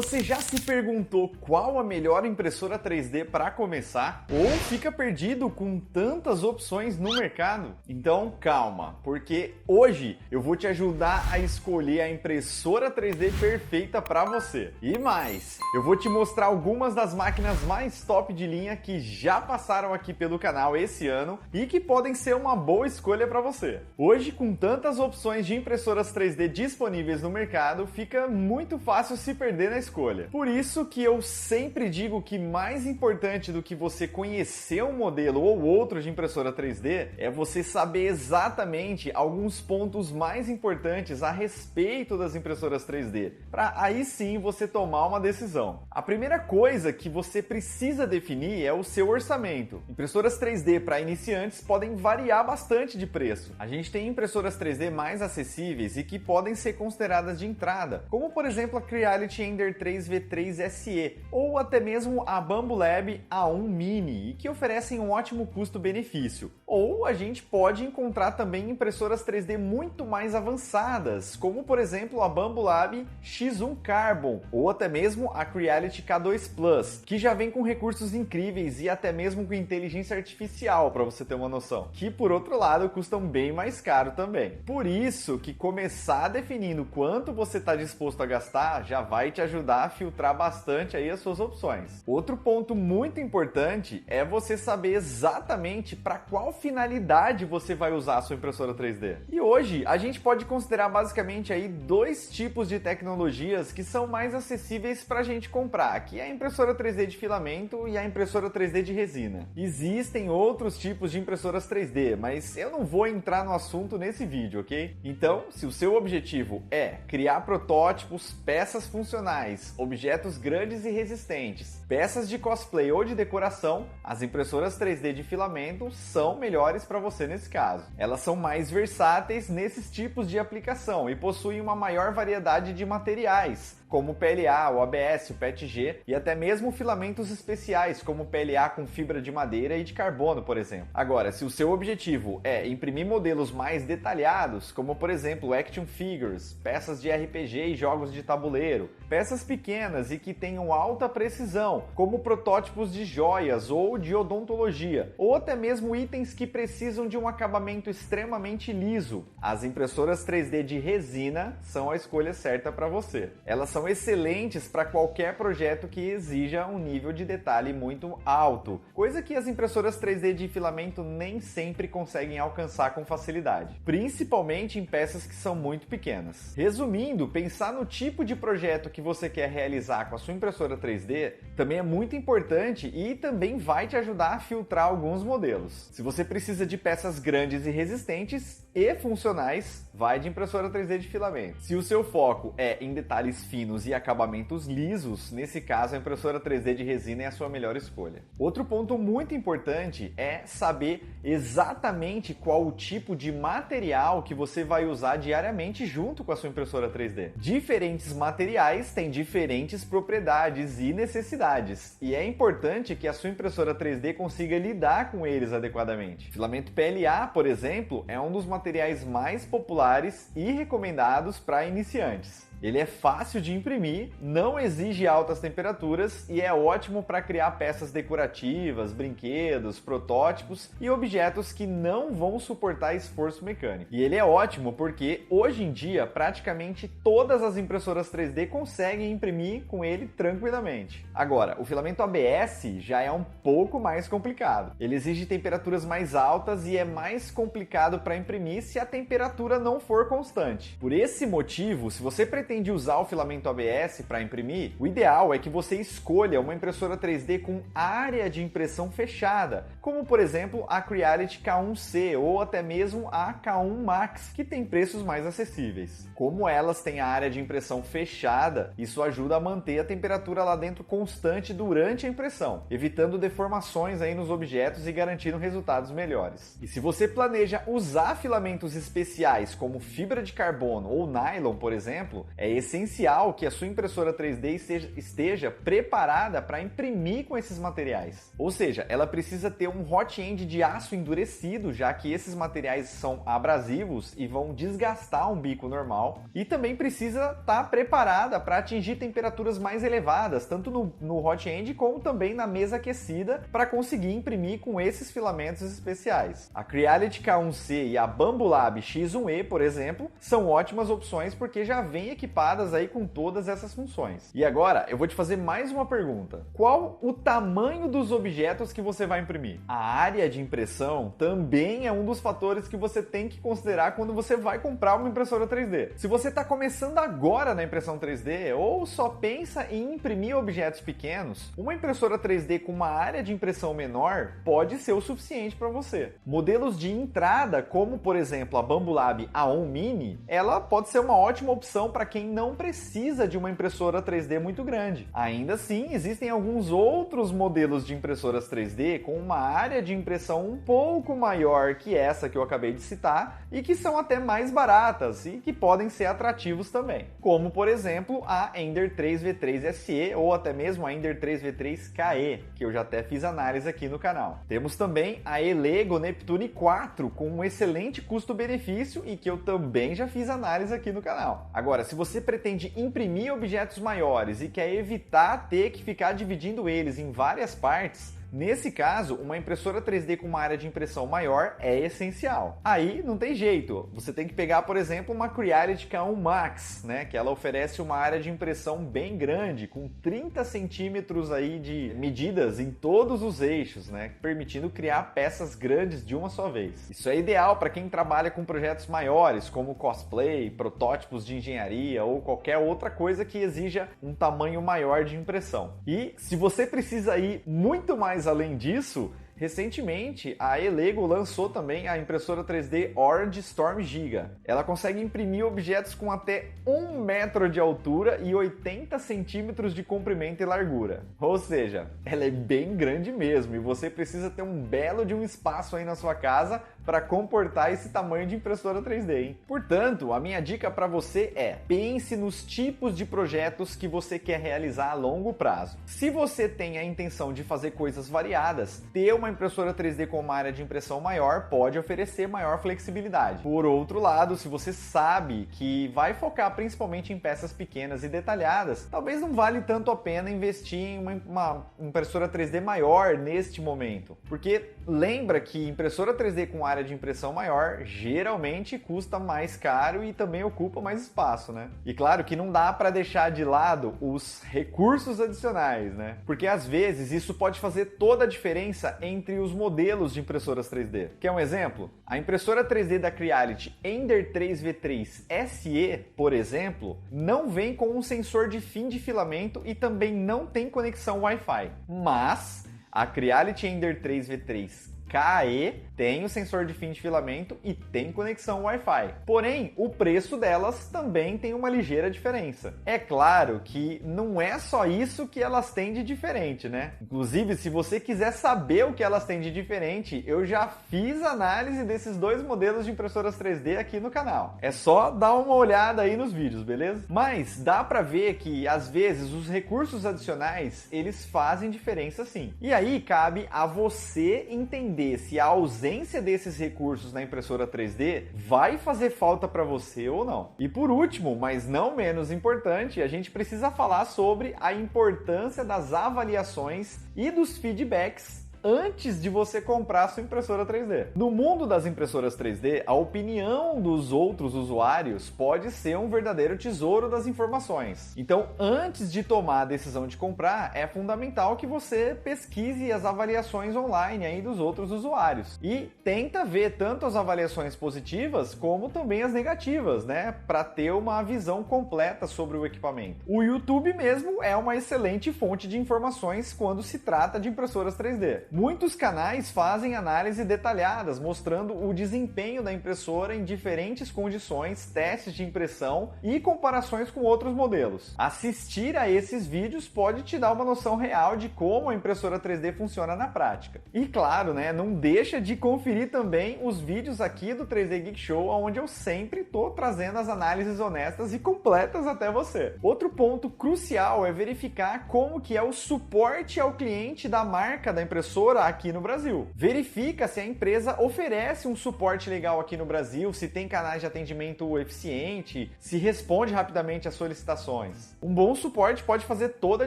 Você já se perguntou qual a melhor impressora 3D para começar? Ou fica perdido com tantas opções no mercado? Então calma, porque hoje eu vou te ajudar a escolher a impressora 3D perfeita para você. E mais, eu vou te mostrar algumas das máquinas mais top de linha que já passaram aqui pelo canal esse ano e que podem ser uma boa escolha para você. Hoje, com tantas opções de impressoras 3D disponíveis no mercado, fica muito fácil se perder na escolha. Por isso que eu sempre digo que mais importante do que você conhecer um modelo ou outro de impressora 3D é você saber exatamente alguns pontos mais importantes a respeito das impressoras 3D, para aí sim você tomar uma decisão. A primeira coisa que você precisa definir é o seu orçamento. Impressoras 3D para iniciantes podem variar bastante de preço. A gente tem impressoras 3D mais acessíveis e que podem ser consideradas de entrada, como por exemplo a Creality Ender 3 V3 SE ou até mesmo a Bambu Lab A1 Mini, e que oferecem um ótimo custo-benefício. Ou a gente pode encontrar também impressoras 3D muito mais avançadas, como por exemplo a Bambu Lab X1 Carbon ou até mesmo a Creality K2 Plus, que já vem com recursos incríveis e até mesmo com inteligência artificial, para você ter uma noção, que por outro lado custam bem mais caro também. Por isso que começar definindo quanto você está disposto a gastar já vai te ajudar a filtrar bastante aí as suas opções. Outro ponto muito importante é você saber exatamente para qual finalidade você vai usar a sua impressora 3D. E hoje a gente pode considerar basicamente aí dois tipos de tecnologias que são mais acessíveis para a gente comprar, que é a impressora 3D de filamento e a impressora 3D de resina. Existem outros tipos de impressoras 3D, mas eu não vou entrar no assunto nesse vídeo, ok? Então, se o seu objetivo é criar protótipos, peças funcionais, objetos grandes e resistentes, peças de cosplay ou de decoração, as impressoras 3D de filamento são melhores para você nesse caso. Elas são mais versáteis nesses tipos de aplicação e possuem uma maior variedade de materiais, como o PLA, o ABS, o PETG e até mesmo filamentos especiais, como o PLA com fibra de madeira e de carbono, por exemplo. Agora, se o seu objetivo é imprimir modelos mais detalhados, como por exemplo action figures, peças de RPG e jogos de tabuleiro, peças pequenas e que tenham alta precisão, como protótipos de joias ou de odontologia, ou até mesmo itens que precisam de um acabamento extremamente liso, as impressoras 3D de resina são a escolha certa para você. Elas são excelentes para qualquer projeto que exija um nível de detalhe muito alto, coisa que as impressoras 3D de filamento nem sempre conseguem alcançar com facilidade, principalmente em peças que são muito pequenas. Resumindo, pensar no tipo de projeto que você quer realizar com a sua impressora 3D também é muito importante e também vai te ajudar a filtrar alguns modelos. Se você precisa de peças grandes e resistentes e funcionais, vai de impressora 3D de filamento. Se o seu foco é em detalhes finos e acabamentos lisos, nesse caso a impressora 3D de resina é a sua melhor escolha. Outro ponto muito importante é saber exatamente qual o tipo de material que você vai usar diariamente junto com a sua impressora 3D. Diferentes materiais têm diferentes propriedades e necessidades, e é importante que a sua impressora 3D consiga lidar com eles adequadamente. Filamento PLA, por exemplo, é um dos materiais mais populares e recomendados para iniciantes. Ele é fácil de imprimir, não exige altas temperaturas e é ótimo para criar peças decorativas, brinquedos, protótipos e objetos que não vão suportar esforço mecânico. E ele é ótimo porque hoje em dia praticamente todas as impressoras 3D conseguem imprimir com ele tranquilamente. Agora, o filamento ABS já é um pouco mais complicado. Ele exige temperaturas mais altas e é mais complicado para imprimir se a temperatura não for constante. Por esse motivo, se você pretende usar o filamento ABS para imprimir, o ideal é que você escolha uma impressora 3D com área de impressão fechada, como por exemplo a Creality K1C ou até mesmo a K1 Max, que tem preços mais acessíveis. Como elas têm a área de impressão fechada, isso ajuda a manter a temperatura lá dentro constante durante a impressão, evitando deformações aí nos objetos e garantindo resultados melhores. E se você planeja usar filamentos especiais como fibra de carbono ou nylon, por exemplo, É essencial que a sua impressora 3D esteja preparada para imprimir com esses materiais. Ou seja, ela precisa ter um hot end de aço endurecido, já que esses materiais são abrasivos e vão desgastar um bico normal. E também precisa estar preparada para atingir temperaturas mais elevadas, tanto no hot end como também na mesa aquecida, para conseguir imprimir com esses filamentos especiais. A Creality K1C e a Bambolab X1E, por exemplo, são ótimas opções porque já vêm equipadas aí com todas essas funções. E agora eu vou te fazer mais uma pergunta. Qual o tamanho dos objetos que você vai imprimir? A área de impressão também é um dos fatores que você tem que considerar quando você vai comprar uma impressora 3D. Se você está começando agora na impressão 3D ou só pensa em imprimir objetos pequenos, uma impressora 3D com uma área de impressão menor pode ser o suficiente para você. Modelos de entrada, como por exemplo a Bambolab A1 Mini, ela pode ser uma ótima opção para quem não precisa de uma impressora 3D muito grande. Ainda assim, existem alguns outros modelos de impressoras 3D com uma área de impressão um pouco maior que essa que eu acabei de citar e que são até mais baratas e que podem ser atrativos também, como por exemplo a Ender 3V3 SE ou até mesmo a Ender 3V3 KE, que eu já até fiz análise aqui no canal. Temos também a Elego Neptune 4 com um excelente custo-benefício e que eu também já fiz análise aqui no canal. Agora, se você pretende imprimir objetos maiores e quer evitar ter que ficar dividindo eles em várias partes, nesse caso, uma impressora 3D com uma área de impressão maior é essencial. Aí não tem jeito, você tem que pegar, por exemplo, uma Creality K1 Max, né, que ela oferece uma área de impressão bem grande, com 30 centímetros aí de medidas em todos os eixos, né, permitindo criar peças grandes de uma só vez. Isso é ideal para quem trabalha com projetos maiores, como cosplay, protótipos de engenharia ou qualquer outra coisa que exija um tamanho maior de impressão. E se você precisa ir muito mais além disso, recentemente, a Elego lançou também a impressora 3D Orange Storm Giga. Ela consegue imprimir objetos com até 1 metro de altura e 80 centímetros de comprimento e largura. Ou seja, ela é bem grande mesmo e você precisa ter um belo de um espaço aí na sua casa para comportar esse tamanho de impressora 3D, hein? Portanto, a minha dica para você é: pense nos tipos de projetos que você quer realizar a longo prazo. Se você tem a intenção de fazer coisas variadas, ter uma impressora 3D com uma área de impressão maior pode oferecer maior flexibilidade. Por outro lado, se você sabe que vai focar principalmente em peças pequenas e detalhadas, talvez não vale tanto a pena investir em uma impressora 3D maior neste momento. Porque lembra que impressora 3D com área de impressão maior geralmente custa mais caro e também ocupa mais espaço, né? E claro que não dá para deixar de lado os recursos adicionais, né? Porque às vezes isso pode fazer toda a diferença entre os modelos de impressoras 3D. Quer um exemplo? A impressora 3D da Creality Ender 3V3 SE, por exemplo, não vem com um sensor de fim de filamento e também não tem conexão Wi-Fi. Mas a Creality Ender 3V3 KE tem o sensor de fim de filamento e tem conexão Wi-Fi. Porém, o preço delas também tem uma ligeira diferença. É claro que não é só isso que elas têm de diferente, né? Inclusive, se você quiser saber o que elas têm de diferente, eu já fiz análise desses dois modelos de impressoras 3D aqui no canal. É só dar uma olhada aí nos vídeos, beleza? Mas dá pra ver que, às vezes, os recursos adicionais, eles fazem diferença sim. E aí, cabe a você entender se a ausência desses recursos na impressora 3D vai fazer falta para você ou não. E por último, mas não menos importante, a gente precisa falar sobre a importância das avaliações e dos feedbacks antes de você comprar a sua impressora 3D. No mundo das impressoras 3D, a opinião dos outros usuários pode ser um verdadeiro tesouro das informações. Então, antes de tomar a decisão de comprar, é fundamental que você pesquise as avaliações online aí dos outros usuários. E tenta ver tanto as avaliações positivas como também as negativas, né? Para ter uma visão completa sobre o equipamento. O YouTube mesmo é uma excelente fonte de informações quando se trata de impressoras 3D. Muitos canais fazem análise detalhadas, mostrando o desempenho da impressora em diferentes condições, testes de impressão e comparações com outros modelos. Assistir a esses vídeos pode te dar uma noção real de como a impressora 3D funciona na prática. E claro, né, não deixa de conferir também os vídeos aqui do 3D Geek Show, onde eu sempre estou trazendo as análises honestas e completas até você. Outro ponto crucial é verificar como que é o suporte ao cliente da marca da impressora aqui no Brasil. Verifica se a empresa oferece um suporte legal aqui no Brasil, se tem canais de atendimento eficiente, se responde rapidamente às solicitações. Um bom suporte pode fazer toda a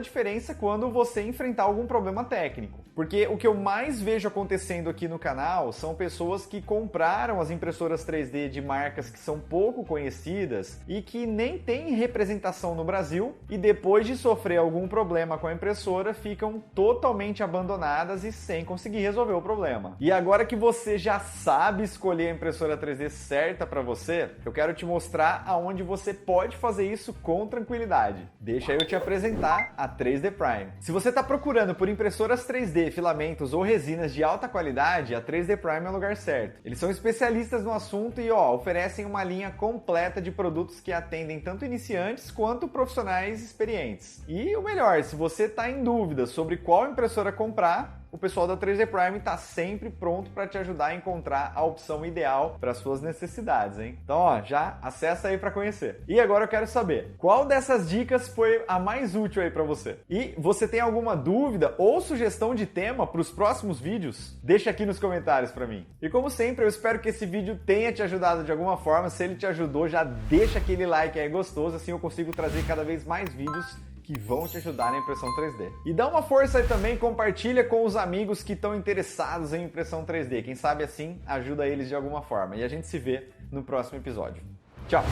diferença quando você enfrentar algum problema técnico. Porque o que eu mais vejo acontecendo aqui no canal são pessoas que compraram as impressoras 3D de marcas que são pouco conhecidas e que nem têm representação no Brasil e depois de sofrer algum problema com a impressora ficam totalmente abandonadas e sem conseguir resolver o problema. E agora que você já sabe escolher a impressora 3D certa para você, eu quero te mostrar aonde você pode fazer isso com tranquilidade. Deixa eu te apresentar a 3D Prime. Se você está procurando por impressoras 3D, filamentos ou resinas de alta qualidade, a 3D Prime é o lugar certo. Eles são especialistas no assunto e oferecem uma linha completa de produtos que atendem tanto iniciantes quanto profissionais experientes. E o melhor, se você está em dúvida sobre qual impressora comprar, o pessoal da 3D Prime está sempre pronto para te ajudar a encontrar a opção ideal para suas necessidades, hein? Então, já acessa aí para conhecer. E agora eu quero saber, qual dessas dicas foi a mais útil aí para você? E você tem alguma dúvida ou sugestão de tema para os próximos vídeos? Deixa aqui nos comentários para mim. E como sempre, eu espero que esse vídeo tenha te ajudado de alguma forma. Se ele te ajudou, já deixa aquele like aí gostoso, assim eu consigo trazer cada vez mais vídeos que vão te ajudar na impressão 3D. E dá uma força aí também, compartilha com os amigos que estão interessados em impressão 3D. Quem sabe assim ajuda eles de alguma forma. E a gente se vê no próximo episódio. Tchau!